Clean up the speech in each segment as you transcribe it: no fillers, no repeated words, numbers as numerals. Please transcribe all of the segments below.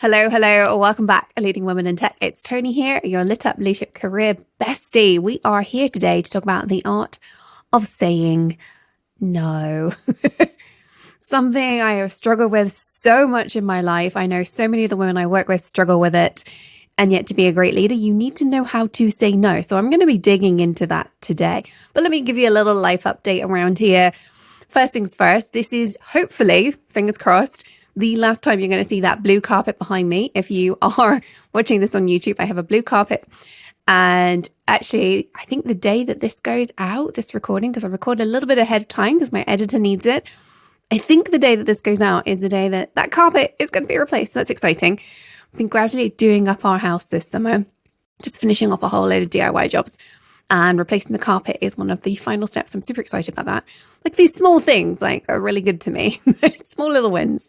Hello, hello. Welcome back, a leading woman in tech. It's Tony here, your lit up leadership career bestie. We are here today to talk about the art of saying no. Something I have struggled with so much in my life. I know so many of the women I work with struggle with it. And yet to be a great leader, you need to know how to say no. So I'm going to be digging into that today. But let me give you a little life update around here. First things first, this is hopefully, fingers crossed, the last time you're going to see that blue carpet behind me. If you are watching this on YouTube, I have a blue carpet. And actually, I think the day that this goes out, this recording, because I record a little bit ahead of time because my editor needs it. I think the day that this goes out is the day that that carpet is going to be replaced. That's exciting. I've been gradually doing up our house this summer, just finishing off a whole load of DIY jobs. And replacing the carpet is one of the final steps. I'm super excited about that. Like these small things are really good to me. Small little wins.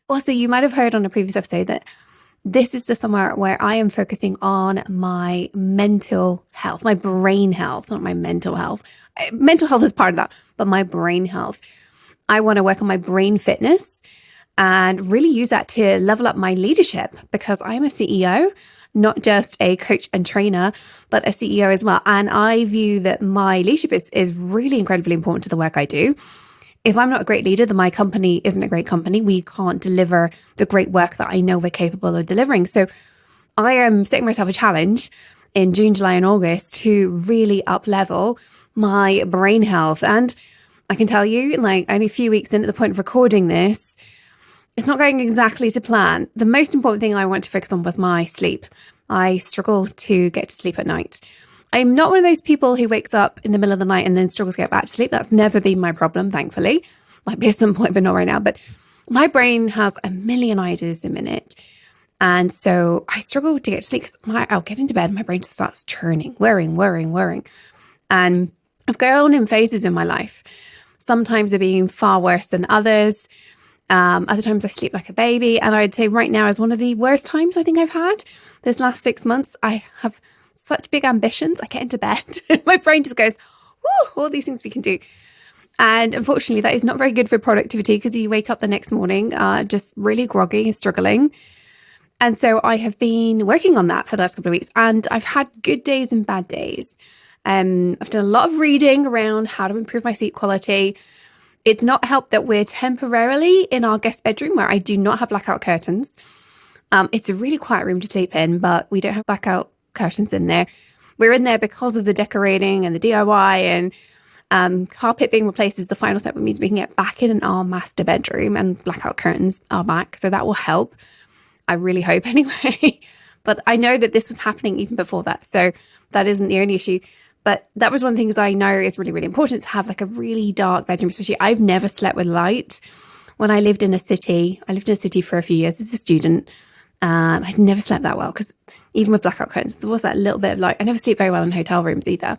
Also, you might have heard on a previous episode that this is the summer where I am focusing on my mental health, my brain health, not my mental health. Mental health is part of that, but my brain health. I want to work on my brain fitness and really use that to level up my leadership because I'm a CEO, not just a coach and trainer, but a CEO as well. And I view that my leadership is really incredibly important to the work I do. If I'm not a great leader, then my company isn't a great company. We can't deliver the great work that I know we're capable of delivering. So I am setting myself a challenge in June, July, and August to really up level my brain health. And I can tell you, only a few weeks in at the point of recording this, it's not going exactly to plan. The most important thing I want to focus on was my sleep. I struggle to get to sleep at night. I'm not one of those people who wakes up in the middle of the night and then struggles to get back to sleep. That's never been my problem, thankfully. Might be at some point, but not right now. But my brain has a million ideas a minute. And so I struggle to get to sleep because I'll get into bed and my brain just starts churning, worrying. And I've gone in phases in my life. Sometimes they're being far worse than others. Other times I sleep like a baby. And I'd say right now is one of the worst times I think I've had. This last 6 months, I have such big ambitions. I get into bed. My brain just goes, whoo, all these things we can do. And unfortunately, that is not very good for productivity because you wake up the next morning just really groggy and struggling. And so I have been working on that for the last couple of weeks. And I've had good days and bad days. I've done a lot of reading around how to improve my sleep quality. It's not helped that we're temporarily in our guest bedroom where I do not have blackout curtains. It's a really quiet room to sleep in, but we don't have blackout curtains in there. We're in there because of the decorating and the DIY and carpet being replaced is the final step. It means we can get back in our master bedroom and blackout curtains are back. So that will help. I really hope anyway. But I know that this was happening even before that. So that isn't the only issue. But that was one of the things I know is really, really important to have a really dark bedroom, especially I've never slept with light. When I lived in a city for a few years as a student. And I'd never slept that well because even with blackout curtains, there was that little bit of light. I never sleep very well in hotel rooms either.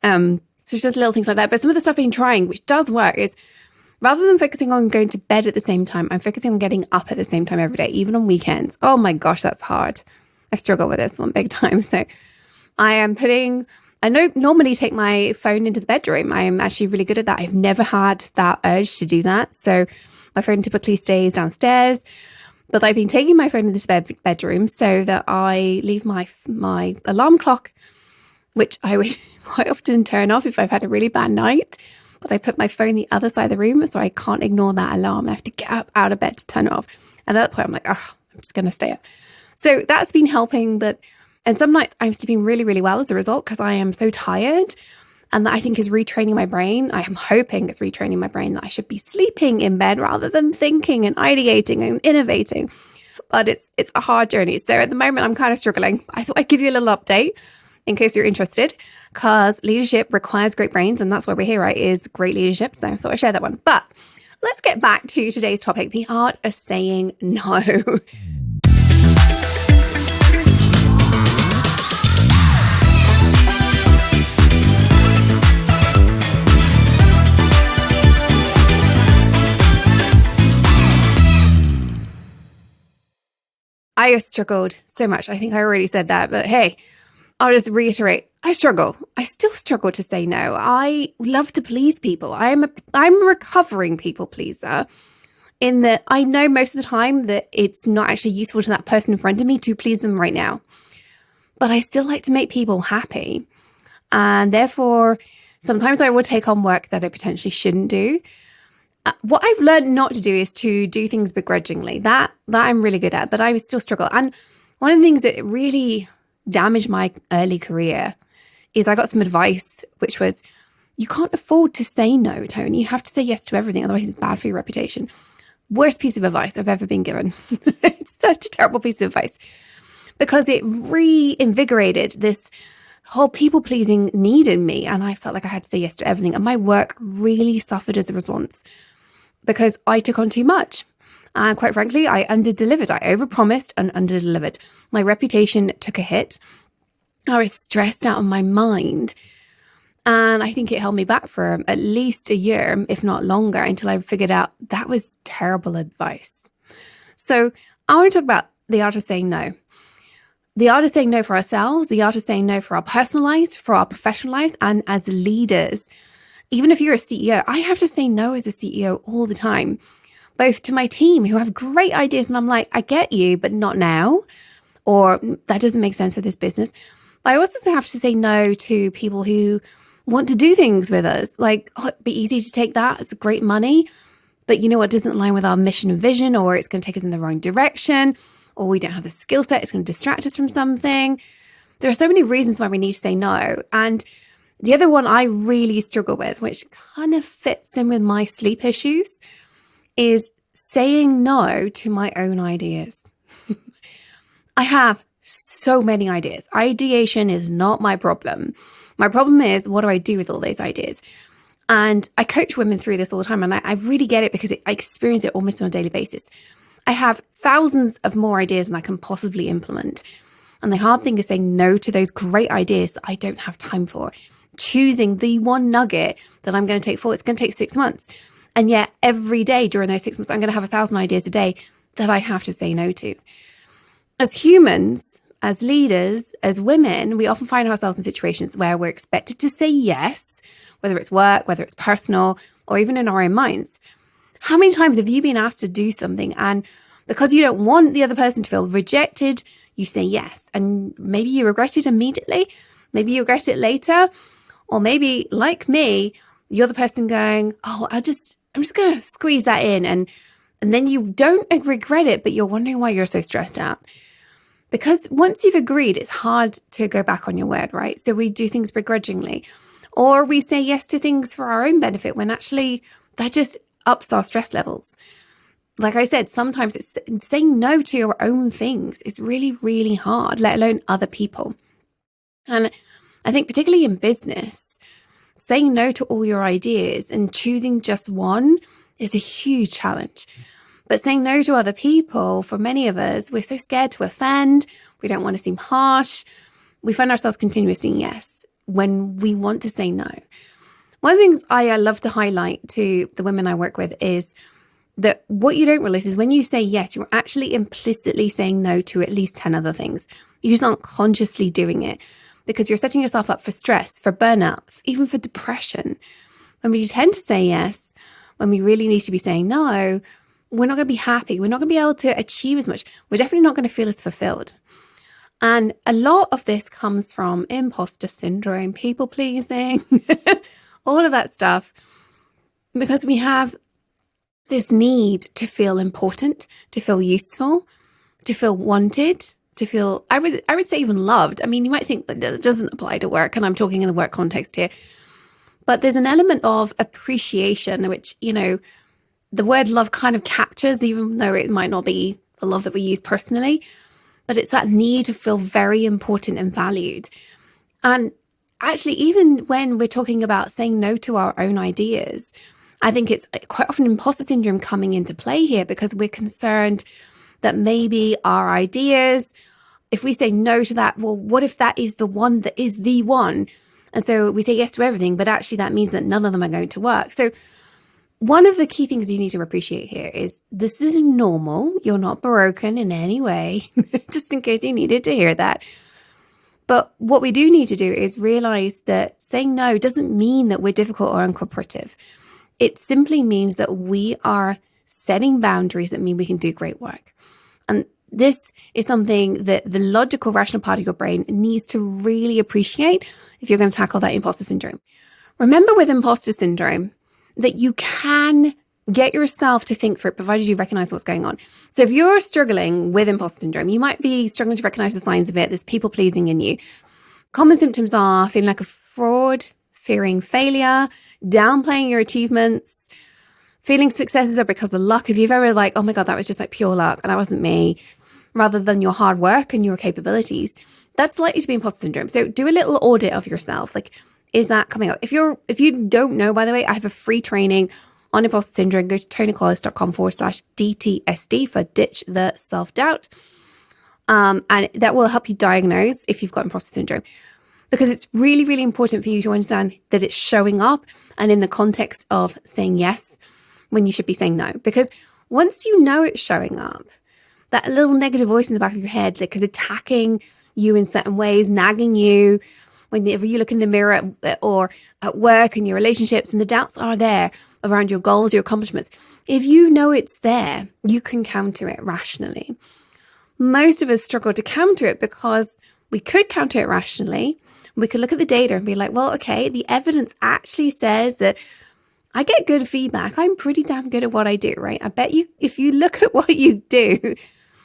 So it's just little things like that. But some of the stuff I've been trying, which does work, is rather than focusing on going to bed at the same time, I'm focusing on getting up at the same time every day, even on weekends. Oh my gosh, that's hard. I struggle with this one big time. So I don't normally take my phone into the bedroom. I am actually really good at that. I've never had that urge to do that. So my phone typically stays downstairs. But I've been taking my phone into the bedroom so that I leave my alarm clock, which I would quite often turn off if I've had a really bad night. But I put my phone the other side of the room so I can't ignore that alarm. I have to get up out of bed to turn it off. And at that point, I'm like, I'm just going to stay up. So that's been helping. And some nights I'm sleeping really, really well as a result because I am so tired. And that I think is retraining my brain. I am hoping it's retraining my brain that I should be sleeping in bed rather than thinking and ideating and innovating. But it's a hard journey. So at the moment, I'm kind of struggling. I thought I'd give you a little update in case you're interested because leadership requires great brains. And that's why we're here, right? Is great leadership. So I thought I'd share that one. But let's get back to today's topic, the art of saying no. I have struggled so much. I think I already said that, but hey, I'll just reiterate. I struggle. I still struggle to say no. I love to please people. I'm a recovering people pleaser. in that I know most of the time that it's not actually useful to that person in front of me to please them right now. But I still like to make people happy. And therefore, sometimes I will take on work that I potentially shouldn't do. What I've learned not to do is to do things begrudgingly. That I'm really good at, but I still struggle. And one of the things that really damaged my early career is I got some advice, which was, you can't afford to say no, Tony. You have to say yes to everything. Otherwise, it's bad for your reputation. Worst piece of advice I've ever been given. It's such a terrible piece of advice because it reinvigorated this whole people-pleasing need in me. And I felt like I had to say yes to everything. And my work really suffered as a response because I took on too much. And quite frankly, I underdelivered. I overpromised and underdelivered. My reputation took a hit. I was stressed out of my mind. And I think it held me back for at least a year, if not longer, until I figured out that was terrible advice. So I want to talk about the art of saying no. The art of saying no for ourselves, the art of saying no for our personal lives, for our professional lives, and as leaders. Even if you're a CEO, I have to say no as a CEO all the time, both to my team who have great ideas. And I'm like, I get you, but not now. Or that doesn't make sense for this business. I also have to say no to people who want to do things with us. Like, oh, it'd be easy to take that. It's great money. But you know what doesn't align with our mission and vision, or it's going to take us in the wrong direction, or we don't have the skill set. It's going to distract us from something. There are so many reasons why we need to say no. And the other one I really struggle with, which kind of fits in with my sleep issues, is saying no to my own ideas. I have so many ideas. Ideation is not my problem. My problem is, what do I do with all those ideas? And I coach women through this all the time. And I really get it because I experience it almost on a daily basis. I have thousands of more ideas than I can possibly implement. And the hard thing is saying no to those great ideas that I don't have time for. Choosing the one nugget that I'm going to take forward. It's going to take 6 months. And yet every day during those 6 months, I'm going to have 1,000 ideas a day that I have to say no to. As humans, as leaders, as women, we often find ourselves in situations where we're expected to say yes, whether it's work, whether it's personal, or even in our own minds. How many times have you been asked to do something and because you don't want the other person to feel rejected, you say yes, and maybe you regret it immediately, maybe you regret it later, or maybe like me, you're the person going, oh, I'm just going to squeeze that in, and then you don't regret it, but you're wondering why you're so stressed out. Because once you've agreed, it's hard to go back on your word, right? So we do things begrudgingly, or we say yes to things for our own benefit when actually that just ups our stress levels. Like I said, sometimes it's saying no to your own things. It's really, really hard, let alone other people. And I think particularly in business, saying no to all your ideas and choosing just one is a huge challenge. But saying no to other people, for many of us, we're so scared to offend. We don't want to seem harsh. We find ourselves continuously saying yes when we want to say no. One of the things I love to highlight to the women I work with is that what you don't realize is when you say yes, you're actually implicitly saying no to at least 10 other things. You just aren't consciously doing it because you're setting yourself up for stress, for burnout, even for depression. When we tend to say yes, when we really need to be saying no, we're not going to be happy. We're not going to be able to achieve as much. We're definitely not going to feel as fulfilled. And a lot of this comes from imposter syndrome, people pleasing, all of that stuff, because we have this need to feel important, to feel useful, to feel wanted, to feel, I would say even loved. I mean, you might think that doesn't apply to work, and I'm talking in the work context here, but there's an element of appreciation, which, you know, the word love kind of captures, even though it might not be the love that we use personally, but it's that need to feel very important and valued. And actually, even when we're talking about saying no to our own ideas, I think it's quite often imposter syndrome coming into play here because we're concerned that maybe our ideas, if we say no to that, well, what if that is the one that is the one? And so we say yes to everything, but actually that means that none of them are going to work. So one of the key things you need to appreciate here is this is normal. You're not broken in any way, just in case you needed to hear that. But what we do need to do is realize that saying no doesn't mean that we're difficult or uncooperative. It simply means that we are setting boundaries that mean we can do great work. And this is something that the logical, rational part of your brain needs to really appreciate if you're going to tackle that imposter syndrome. Remember with imposter syndrome that you can get yourself to think through it, provided you recognize what's going on. So if you're struggling with imposter syndrome, you might be struggling to recognize the signs of it. There's people pleasing in you. Common symptoms are feeling like a fraud, fearing failure, downplaying your achievements, feeling successes are because of luck. If you've ever like, oh my God, that was just like pure luck and that wasn't me, rather than your hard work and your capabilities, that's likely to be imposter syndrome. So do a little audit of yourself. Like, is that coming up? If you don't know, by the way, I have a free training on imposter syndrome. Go to tonycollis.com/DTSD for Ditch the Self-Doubt. And that will help you diagnose if you've got imposter syndrome, because it's really, really important for you to understand that it's showing up and in the context of saying yes when you should be saying no. Because once you know it's showing up, that little negative voice in the back of your head that is attacking you in certain ways, nagging you whenever you look in the mirror or at work and your relationships, and the doubts are there around your goals, your accomplishments. If you know it's there, you can counter it rationally. Most of us struggle to counter it because we could counter it rationally. We could look at the data and be like, well, okay, the evidence actually says that I get good feedback. I'm pretty damn good at what I do, right? I bet you, if you look at what you do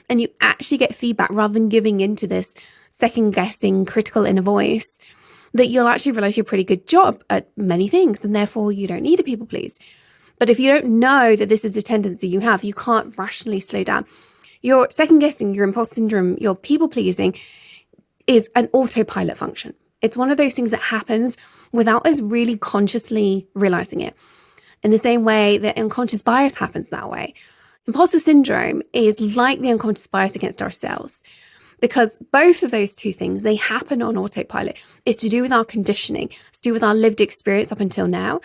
and you actually get feedback rather than giving into this second guessing critical inner voice, that you'll actually realize you're a pretty good job at many things and therefore you don't need to people please. But if you don't know that this is a tendency you have, you can't rationally slow down. Your second guessing, your imposter syndrome, your people pleasing is an autopilot function. It's one of those things that happens without us really consciously realizing it. In the same way that unconscious bias happens that way. Imposter syndrome is like the unconscious bias against ourselves, because both of those two things, they happen on autopilot. It's to do with our conditioning. It's to do with our lived experience up until now.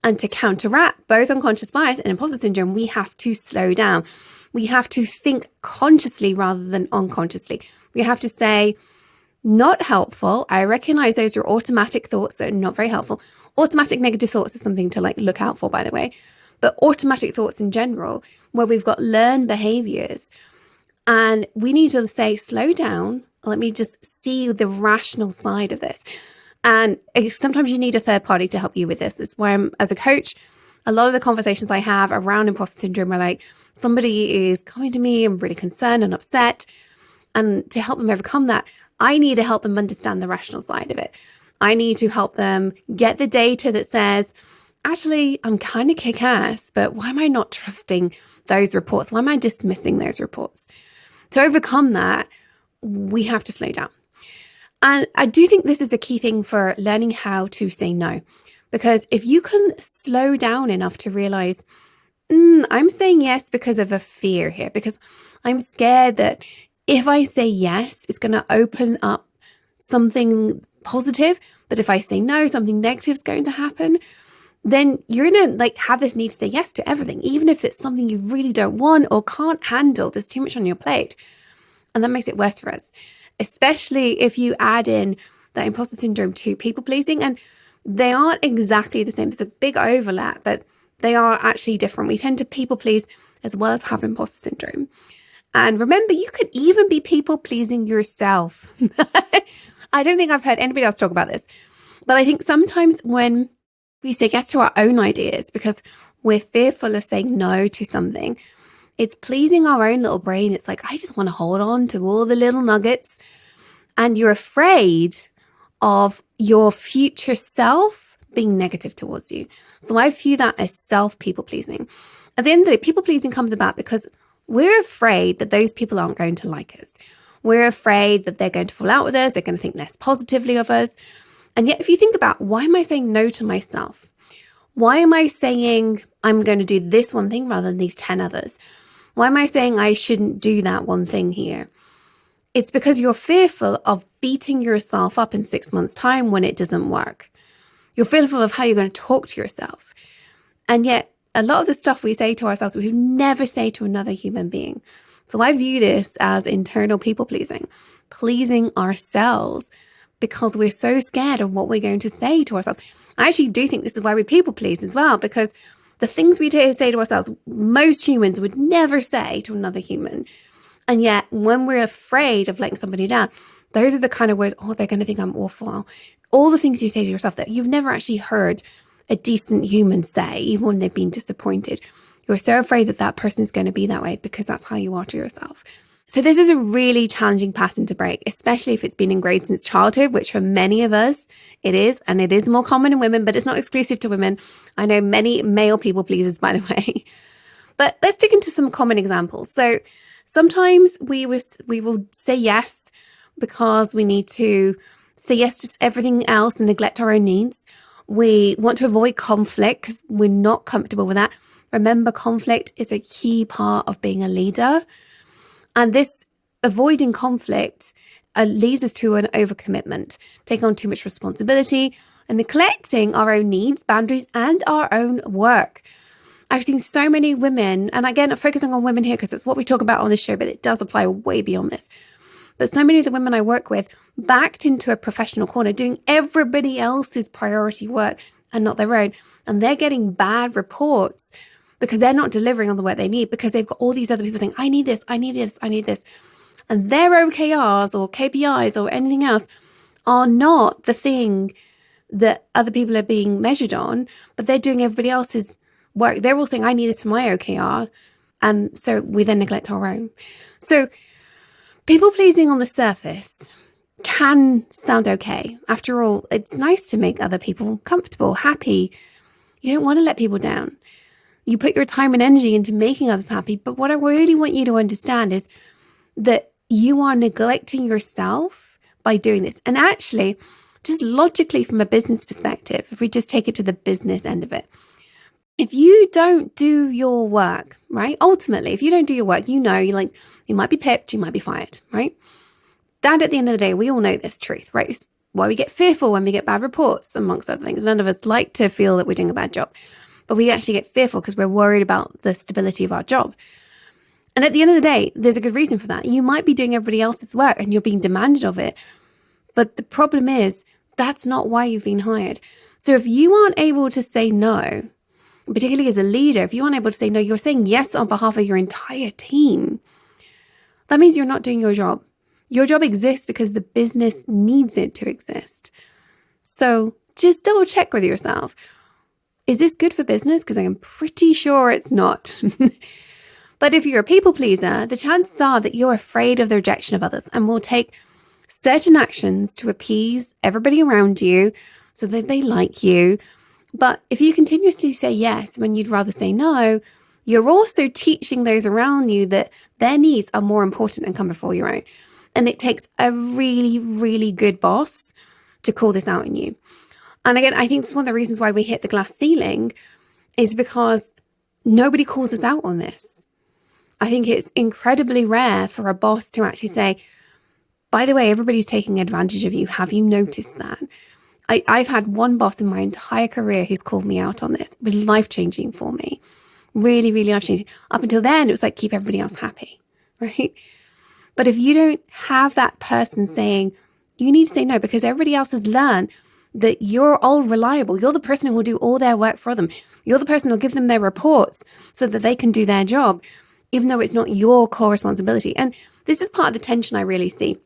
And to counteract both unconscious bias and imposter syndrome, we have to slow down. We have to think consciously rather than unconsciously. We have to say, not helpful. I recognize those are automatic thoughts that are not very helpful. Automatic negative thoughts is something to like look out for, by the way. But automatic thoughts in general, where we've got learned behaviors, and we need to say, slow down. Let me just see the rational side of this. And sometimes you need a third party to help you with this. It's why I'm, as a coach, a lot of the conversations I have around imposter syndrome are like, somebody is coming to me, I'm really concerned and upset. And to help them overcome that, I need to help them understand the rational side of it. I need to help them get the data that says, actually, I'm kind of kick-ass, but why am I not trusting those reports? Why am I dismissing those reports? To overcome that, we have to slow down. And I do think this is a key thing for learning how to say no. Because if you can slow down enough to realize, I'm saying yes because of a fear here, because I'm scared that if I say yes, it's going to open up something positive. But if I say no, something negative is going to happen. Then you're going to like have this need to say yes to everything, even if it's something you really don't want or can't handle. There's too much on your plate. And that makes it worse for us, especially if you add in that imposter syndrome to people pleasing. And they aren't exactly the same. There's a big overlap, but they are actually different. We tend to people please as well as have imposter syndrome. And remember, you could even be people pleasing yourself. I don't think I've heard anybody else talk about this, but I think sometimes when we say yes to our own ideas because we're fearful of saying no to something, it's pleasing our own little brain. It's like, I just want to hold on to all the little nuggets. And you're afraid of your future self being negative towards you. So I view that as self-people pleasing. At the end of the day, people pleasing comes about because we're afraid that those people aren't going to like us. We're afraid that they're going to fall out with us. They're going to think less positively of us. And yet, if you think about, why am I saying no to myself? Why am I saying I'm going to do this one thing rather than these 10 others? Why am I saying I shouldn't do that one thing here? It's because you're fearful of beating yourself up in 6 months' time when it doesn't work. You're fearful of how you're going to talk to yourself. And yet, a lot of the stuff we say to ourselves, we would never say to another human being. So I view this as internal people pleasing ourselves because we're so scared of what we're going to say to ourselves. I actually do think this is why we people please as well, because The things we say to ourselves, most humans would never say to another human. And yet when we're afraid of letting somebody down, those are the kind of words, oh, they're going to think I'm awful. All the things you say to yourself that you've never actually heard a decent human say, even when they've been disappointed. You're so afraid that that person is going to be that way because that's how you are to yourself. So this is a really challenging pattern to break, especially if it's been ingrained since childhood, which for many of us it is, and it is more common in women, but it's not exclusive to women. I know many male people pleasers, by the way. But let's dig into some common examples. So sometimes we will say yes because we need to say yes to everything else and neglect our own needs. We want to avoid conflict because we're not comfortable with that. Remember, conflict is a key part of being a leader. And this avoiding conflict leads us to an overcommitment, taking on too much responsibility and neglecting our own needs, boundaries, and our own work. I've seen so many women, and again, focusing on women here because it's what we talk about on this show, but it does apply way beyond this. But so many of the women I work with backed into a professional corner, doing everybody else's priority work and not their own. And they're getting bad reports because they're not delivering on the work they need because they've got all these other people saying, I need this, I need this, I need this. And their OKRs or KPIs or anything else are not the thing that other people are being measured on, but they're doing everybody else's work. They're all saying, I need this for my OKR. And so we then neglect our own. So people pleasing on the surface can sound okay. After all, it's nice to make other people comfortable, happy. You don't want to let people down. You put your time and energy into making others happy. But what I really want you to understand is that you are neglecting yourself by doing this. And actually, just logically from a business perspective, if we just take it to the business end of it, if you don't do your work, right? Ultimately, if you don't do your work, you might be pipped, you might be fired, right? That at the end of the day, we all know this truth, right? It's why we get fearful when we get bad reports, amongst other things. None of us like to feel that we're doing a bad job, but we actually get fearful because we're worried about the stability of our job. And at the end of the day, there's a good reason for that. You might be doing everybody else's work and you're being demanded of it. But the problem is, that's not why you've been hired. So if you aren't able to say no, particularly as a leader, if you aren't able to say no, you're saying yes on behalf of your entire team. That means you're not doing your job. Your job exists because the business needs it to exist. So just double check with yourself. Is this good for business? Because I am pretty sure it's not. But if you're a people pleaser, the chances are that you're afraid of the rejection of others and will take certain actions to appease everybody around you so that they like you. But if you continuously say yes when you'd rather say no, you're also teaching those around you that their needs are more important and come before your own. And it takes a really, really good boss to call this out in you. And again, I think it's one of the reasons why we hit the glass ceiling is because nobody calls us out on this. I think it's incredibly rare for a boss to actually say, by the way, everybody's taking advantage of you. Have you noticed that? I've had one boss in my entire career who's called me out on this. It was life-changing for me. Really, really life-changing. Up until then, it was like, keep everybody else happy, right? But if you don't have that person saying, you need to say no, because everybody else has learned that you're all reliable. You're the person who will do all their work for them. You're the person who'll give them their reports so that they can do their job, even though it's not your core responsibility. And this is part of the tension I really see.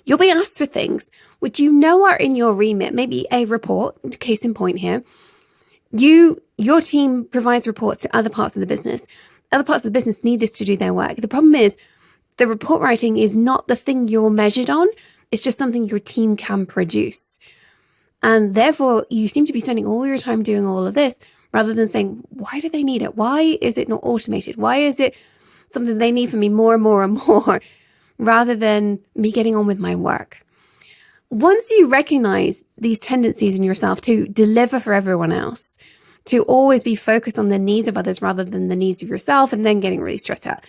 You'll be asked for things which you know are in your remit, maybe a report, case in point here. Your team provides reports to other parts of the business. Other parts of the business need this to do their work. The problem is the report writing is not the thing you're measured on. It's just something your team can produce. And therefore, you seem to be spending all your time doing all of this rather than saying, why do they need it? Why is it not automated? Why is it something they need from me more and more and more? Rather than me getting on with my work. Once you recognize these tendencies in yourself to deliver for everyone else, to always be focused on the needs of others rather than the needs of yourself, and then getting really stressed out,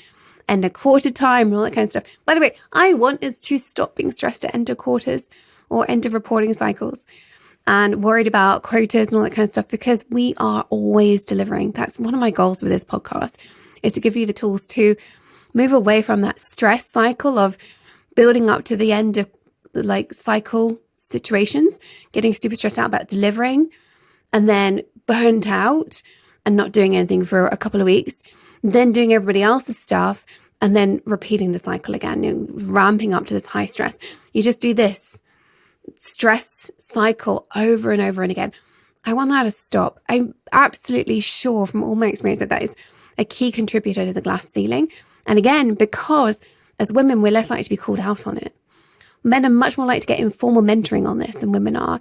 end of quarter time and all that kind of stuff. By the way, I want us to stop being stressed at end of quarters or end of reporting cycles and worried about quotas and all that kind of stuff, because we are always delivering. That's one of my goals with this podcast, is to give you the tools to move away from that stress cycle of building up to the end of cycle situations, getting super stressed out about delivering and then burnt out and not doing anything for a couple of weeks, then doing everybody else's stuff, and then repeating the cycle again, ramping up to this high stress. You just do this stress cycle over and over and again. I want that to stop. I'm absolutely sure from all my experience that is a key contributor to the glass ceiling. And again, because as women, we're less likely to be called out on it. Men are much more likely to get informal mentoring on this than women are.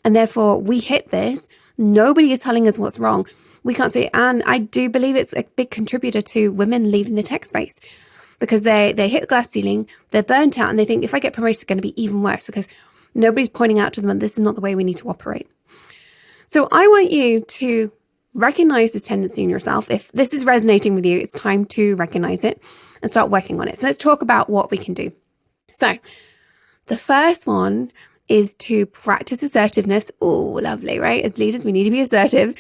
And therefore, we hit this. Nobody is telling us what's wrong. We can't say, and I do believe it's a big contributor to women leaving the tech space because they hit the glass ceiling, they're burnt out, and they think if I get promoted, it's going to be even worse because nobody's pointing out to them that this is not the way we need to operate. So I want you to recognize this tendency in yourself. If this is resonating with you, it's time to recognize it and start working on it. So let's talk about what we can do. So the first one is to practice assertiveness. Oh, lovely, right? As leaders, we need to be assertive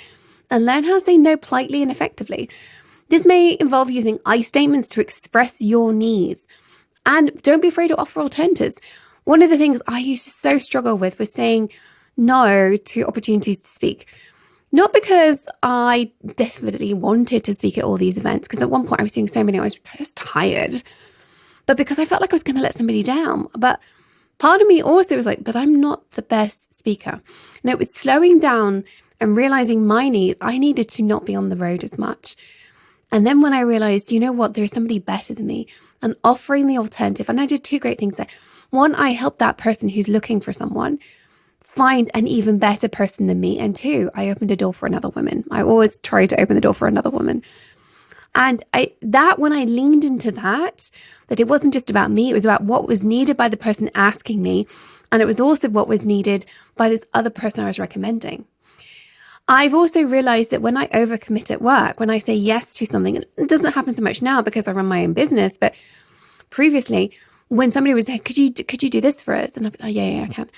and learn how to say no politely and effectively. This may involve using I statements to express your needs. And don't be afraid to offer alternatives. One of the things I used to so struggle with was saying no to opportunities to speak. Not because I desperately wanted to speak at all these events, because at one point I was doing so many, I was just tired, but because I felt like I was going to let somebody down. But part of me also was like, but I'm not the best speaker. And it was slowing down and realizing my needs. I needed to not be on the road as much. And then when I realized, you know what, there's somebody better than me, and offering the alternative. And I did two great things there. One, I helped that person who's looking for someone find an even better person than me. And two, I opened a door for another woman. I always try to open the door for another woman. And when I leaned into that it wasn't just about me, it was about what was needed by the person asking me. And it was also what was needed by this other person I was recommending. I've also realized that when I overcommit at work, when I say yes to something, and it doesn't happen so much now because I run my own business, but previously when somebody would say, could you do this for us? And I'd be like, yeah, I can.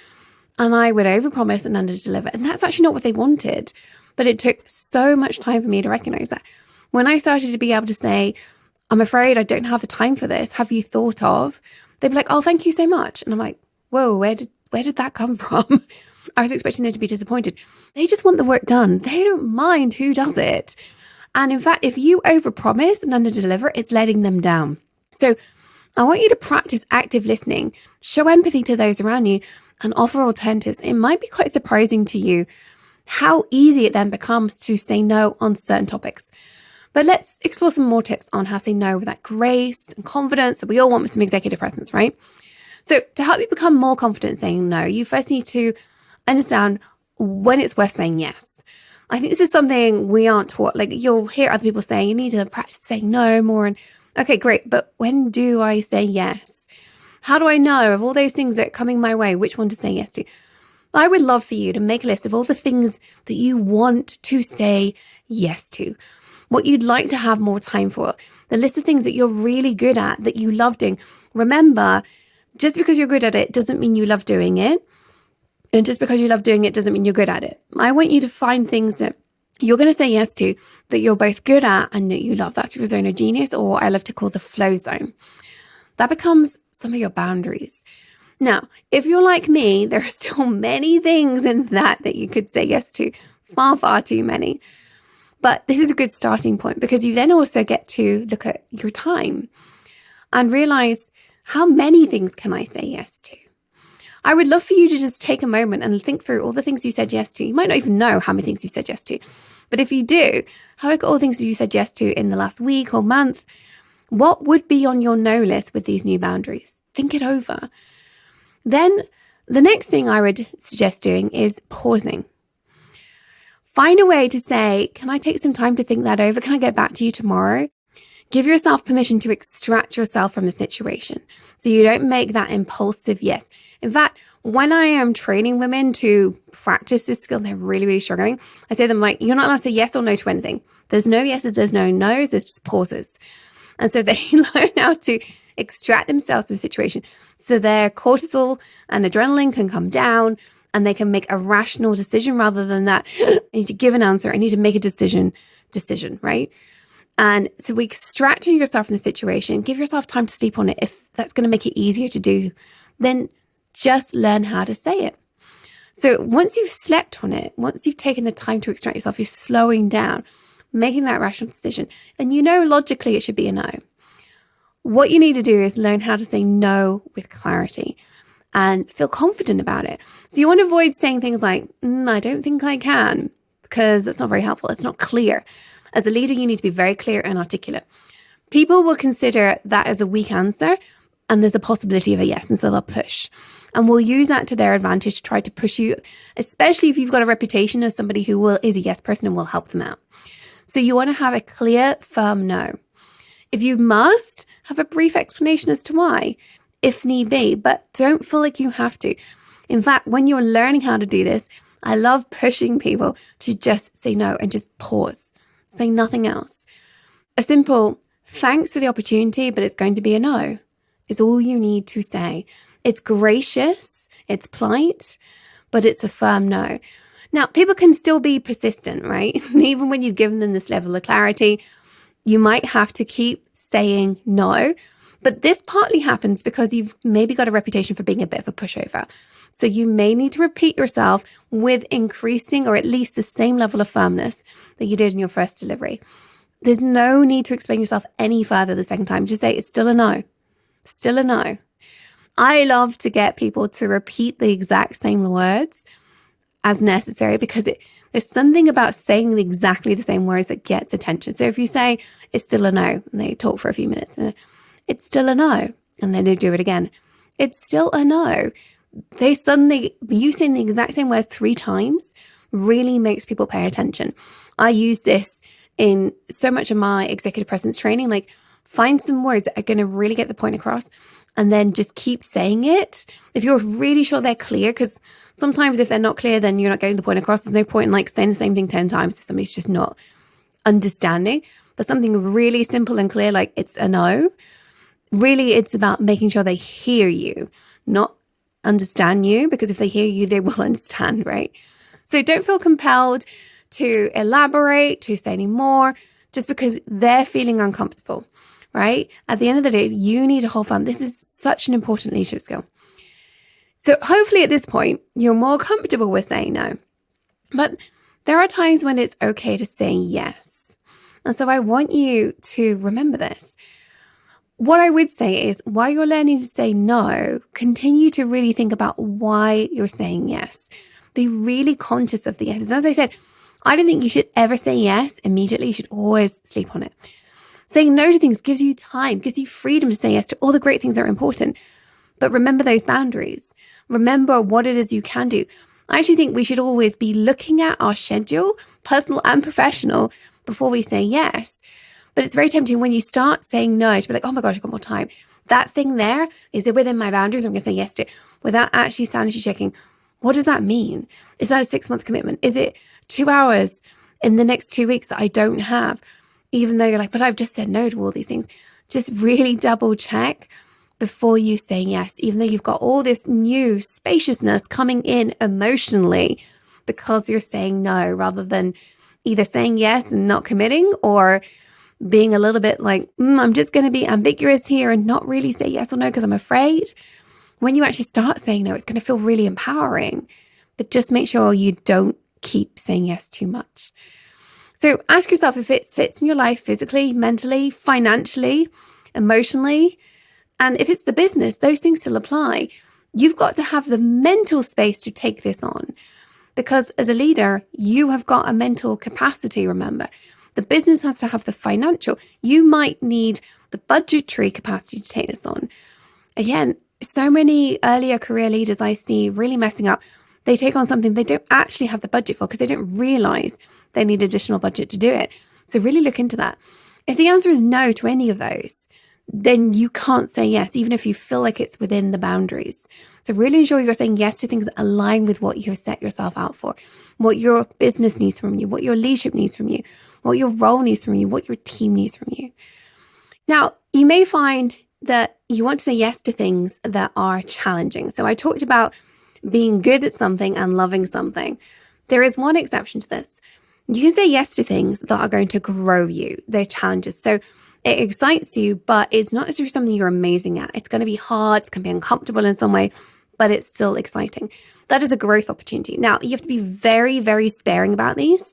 And I would overpromise and underdeliver. And that's actually not what they wanted. But it took so much time for me to recognize that. When I started to be able to say, I'm afraid I don't have the time for this. Have you thought of? They'd be like, oh, thank you so much. And I'm like, whoa, where did that come from? I was expecting them to be disappointed. They just want the work done. They don't mind who does it. And in fact, if you overpromise and underdeliver, it's letting them down. So I want you to practice active listening, show empathy to those around you, and offer alternatives. It might be quite surprising to you how easy it then becomes to say no on certain topics. But let's explore some more tips on how to say no with that grace and confidence that we all want with some executive presence, right? So to help you become more confident saying no, you first need to understand when it's worth saying yes. I think this is something we aren't taught. Like you'll hear other people saying, you need to practice saying no more. And okay, great. But when do I say yes? How do I know of all those things that are coming my way, which one to say yes to? I would love for you to make a list of all the things that you want to say yes to, what you'd like to have more time for, the list of things that you're really good at, that you love doing. Remember, just because you're good at it doesn't mean you love doing it. And just because you love doing it doesn't mean you're good at it. I want you to find things that you're going to say yes to that you're both good at and that you love. That's your zone of genius, or I love to call the flow zone. That becomes some of your boundaries. Now, if you're like me, there are still many things in that you could say yes to, far, far too many. But this is a good starting point because you then also get to look at your time and realize how many things can I say yes to? I would love for you to just take a moment and think through all the things you said yes to. You might not even know how many things you said yes to, but if you do, have a look at all the things you said yes to in the last week or month. What would be on your no list with these new boundaries? Think it over. Then the next thing I would suggest doing is pausing. Find a way to say, can I take some time to think that over? Can I get back to you tomorrow? Give yourself permission to extract yourself from the situation so you don't make that impulsive yes. In fact, when I am training women to practice this skill and they're really, really struggling, I say to them like, you're not allowed to say yes or no to anything. There's no yeses, there's no nos, there's just pauses. And so they learn how to extract themselves from the situation so their cortisol and adrenaline can come down and they can make a rational decision rather than that, I need to give an answer, I need to make a decision, right? And so we extract yourself from the situation, give yourself time to sleep on it. If that's going to make it easier to do, then just learn how to say it. So once you've slept on it, once you've taken the time to extract yourself, you're slowing down. making that rational decision. And you know, logically, it should be a no. What you need to do is learn how to say no with clarity and feel confident about it. So you want to avoid saying things like, I don't think I can, because that's not very helpful. It's not clear. As a leader, you need to be very clear and articulate. People will consider that as a weak answer, and there's a possibility of a yes, and so they'll push. And will use that to their advantage to try to push you, especially if you've got a reputation as somebody who is a yes person and will help them out. So you want to have a clear, firm no. If you must, have a brief explanation as to why, if need be, but don't feel like you have to. In fact, when you're learning how to do this, I love pushing people to just say no and just pause. Say nothing else. A simple thanks for the opportunity, but it's going to be a no is all you need to say. It's gracious, it's polite, but it's a firm no. Now, people can still be persistent, right? Even when you've given them this level of clarity, you might have to keep saying no. But this partly happens because you've maybe got a reputation for being a bit of a pushover. So you may need to repeat yourself with increasing or at least the same level of firmness that you did in your first delivery. There's no need to explain yourself any further the second time. Just say it's still a no. Still a no. I love to get people to repeat the exact same words as necessary because there's something about saying exactly the same words that gets attention. So if you say it's still a no, and they talk for a few minutes, and it's still a no, and then they do it again, it's still a no. You saying the exact same words 3 times really makes people pay attention. I use this in so much of my executive presence training, like find some words that are going to really get the point across and then just keep saying it. If you're really sure they're clear, because sometimes if they're not clear, then you're not getting the point across. There's no point in like saying the same thing 10 times if somebody's just not understanding. But something really simple and clear, like it's a no, really it's about making sure they hear you, not understand you, because if they hear you, they will understand, right? So don't feel compelled to elaborate, to say any more, just because they're feeling uncomfortable, right? At the end of the day, you need to hold firm. This is such an important leadership skill. So hopefully at this point, you're more comfortable with saying no. But there are times when it's okay to say yes. And so I want you to remember this. What I would say is while you're learning to say no, continue to really think about why you're saying yes. Be really conscious of the yeses. As I said, I don't think you should ever say yes immediately. You should always sleep on it. Saying no to things gives you time, gives you freedom to say yes to all the great things that are important. But remember those boundaries. Remember what it is you can do. I actually think we should always be looking at our schedule, personal and professional, before we say yes. But it's very tempting when you start saying no to be like, oh my gosh, I've got more time. That thing there, is it within my boundaries? I'm going to say yes to it without actually sanity checking. What does that mean? Is that a 6-month commitment? Is it 2 hours in the next 2 weeks that I don't have? Even though you're like, but I've just said no to all these things. Just really double check before you say yes, even though you've got all this new spaciousness coming in emotionally because you're saying no, rather than either saying yes and not committing or being a little bit like, I'm just going to be ambiguous here and not really say yes or no because I'm afraid. When you actually start saying no, it's going to feel really empowering, but just make sure you don't keep saying yes too much. So ask yourself if it fits in your life physically, mentally, financially, emotionally. And if it's the business, those things still apply. You've got to have the mental space to take this on because as a leader, you have got a mental capacity, remember. The business has to have the financial. You might need the budgetary capacity to take this on. Again, so many earlier career leaders I see really messing up. They take on something they don't actually have the budget for because they don't realize they need additional budget to do it. So really look into that. If the answer is no to any of those, then you can't say yes, even if you feel like it's within the boundaries. So really ensure you're saying yes to things that align with what you've set yourself out for, what your business needs from you, what your leadership needs from you, what your role needs from you, what your team needs from you. Now, you may find that you want to say yes to things that are challenging. So I talked about being good at something and loving something. There is one exception to this. You can say yes to things that are going to grow you. They're challenges. So it excites you, but it's not necessarily something you're amazing at. It's going to be hard. It's going to be uncomfortable in some way, but it's still exciting. That is a growth opportunity. Now, you have to be very, very sparing about these.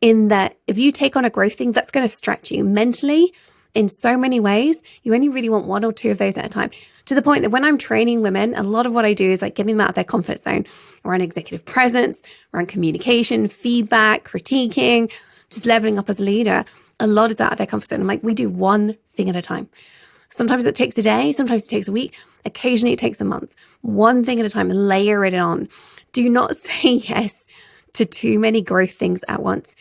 in that if you take on a growth thing, that's going to stretch you mentally in so many ways. You only really want one or two of those at a time, to the point that when I'm training women, a lot of what I do is like getting them out of their comfort zone around executive presence, around communication, feedback, critiquing, just leveling up as a leader. A lot is out of their comfort zone. I'm like, we do one thing at a time. Sometimes it takes a day, sometimes it takes a week, occasionally it takes a month. One thing at a time, and layer it on. Do not say yes to too many growth things at once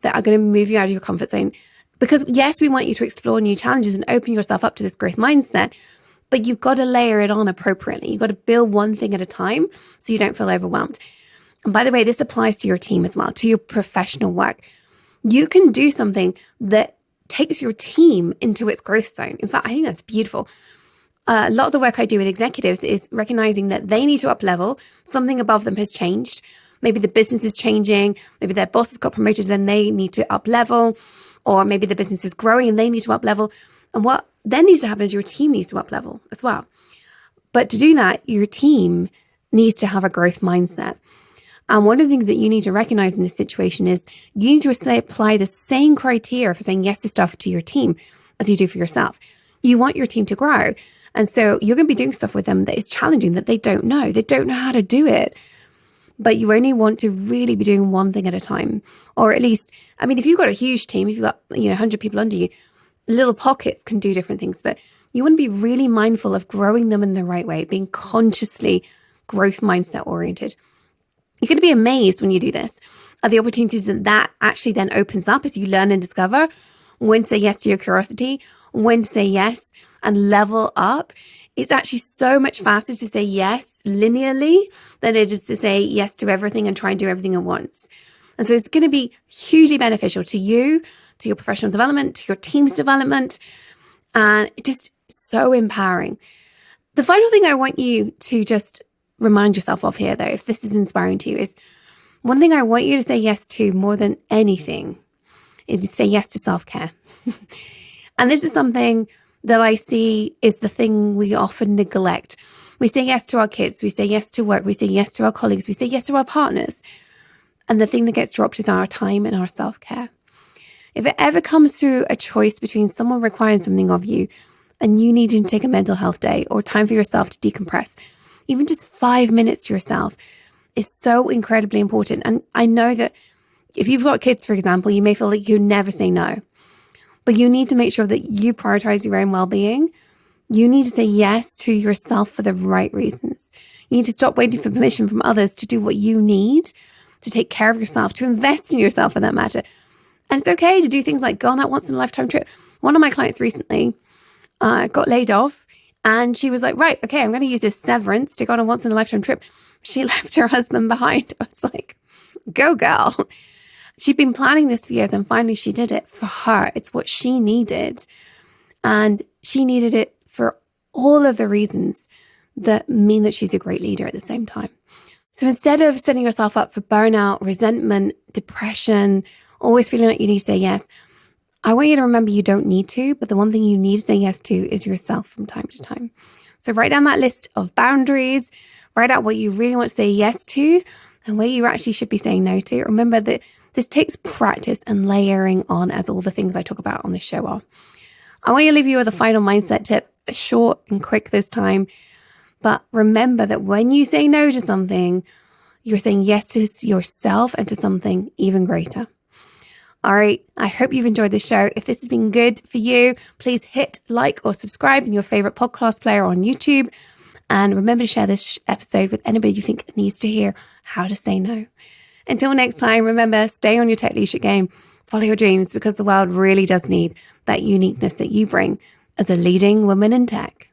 that are going to move you out of your comfort zone. Because yes, we want you to explore new challenges and open yourself up to this growth mindset, but you've got to layer it on appropriately. You've got to build one thing at a time so you don't feel overwhelmed. And by the way, this applies to your team as well, to your professional work. You can do something that takes your team into its growth zone. In fact, I think that's beautiful. A lot of the work I do with executives is recognizing that they need to up level. Something above them has changed. Maybe the business is changing. Maybe their boss has got promoted and they need to up level. Or maybe the business is growing and they need to up level. And what then needs to happen is your team needs to up level as well. But to do that, your team needs to have a growth mindset. And one of the things that you need to recognize in this situation is you need to apply the same criteria for saying yes to stuff to your team as you do for yourself. You want your team to grow. And so you're going to be doing stuff with them that is challenging, that they don't know. They don't know how to do it. But you only want to really be doing one thing at a time. Or at least, I mean, if you've got a huge team, if you've got 100 people under you, little pockets can do different things. But you want to be really mindful of growing them in the right way, being consciously growth mindset oriented. You're going to be amazed when you do this at the opportunities that actually then opens up as you learn and discover when to say yes to your curiosity, when to say yes and level up. It's actually so much faster to say yes linearly than it is to say yes to everything and try and do everything at once. And so it's going to be hugely beneficial to you, to your professional development, to your team's development, and just so empowering. The final thing I want you to just remind yourself of here, though, if this is inspiring to you, is one thing I want you to say yes to more than anything is to say yes to self-care. And this is something that I see is the thing we often neglect. We say yes to our kids, we say yes to work, we say yes to our colleagues, we say yes to our partners. And the thing that gets dropped is our time and our self-care. If it ever comes through a choice between someone requiring something of you and you needing to take a mental health day or time for yourself to decompress, even just 5 minutes to yourself is so incredibly important. And I know that if you've got kids, for example, you may feel like you never say no, but you need to make sure that you prioritize your own well-being. You need to say yes to yourself for the right reasons. You need to stop waiting for permission from others to do what you need, to take care of yourself, to invest in yourself for that matter. And it's okay to do things like go on that once-in-a-lifetime trip. One of my clients recently got laid off. And she was like, right, okay, I'm going to use this severance to go on a once-in-a-lifetime trip. She left her husband behind. I was like, go girl. She'd been planning this for years and finally she did it for her. It's what she needed. And she needed it for all of the reasons that mean that she's a great leader at the same time. So instead of setting yourself up for burnout, resentment, depression, always feeling like you need to say yes, I want you to remember you don't need to, but the one thing you need to say yes to is yourself from time to time. So write down that list of boundaries, write out what you really want to say yes to and where you actually should be saying no to. Remember that this takes practice and layering on, as all the things I talk about on this show are. I want to leave you with a final mindset tip, short and quick this time. But remember that when you say no to something, you're saying yes to yourself and to something even greater. All right, I hope you've enjoyed this show. If this has been good for you, please hit like or subscribe in your favorite podcast player on YouTube. And remember to share this episode with anybody you think needs to hear how to say no. Until next time, remember, stay on your tech leadership game, follow your dreams, because the world really does need that uniqueness that you bring as a leading woman in tech.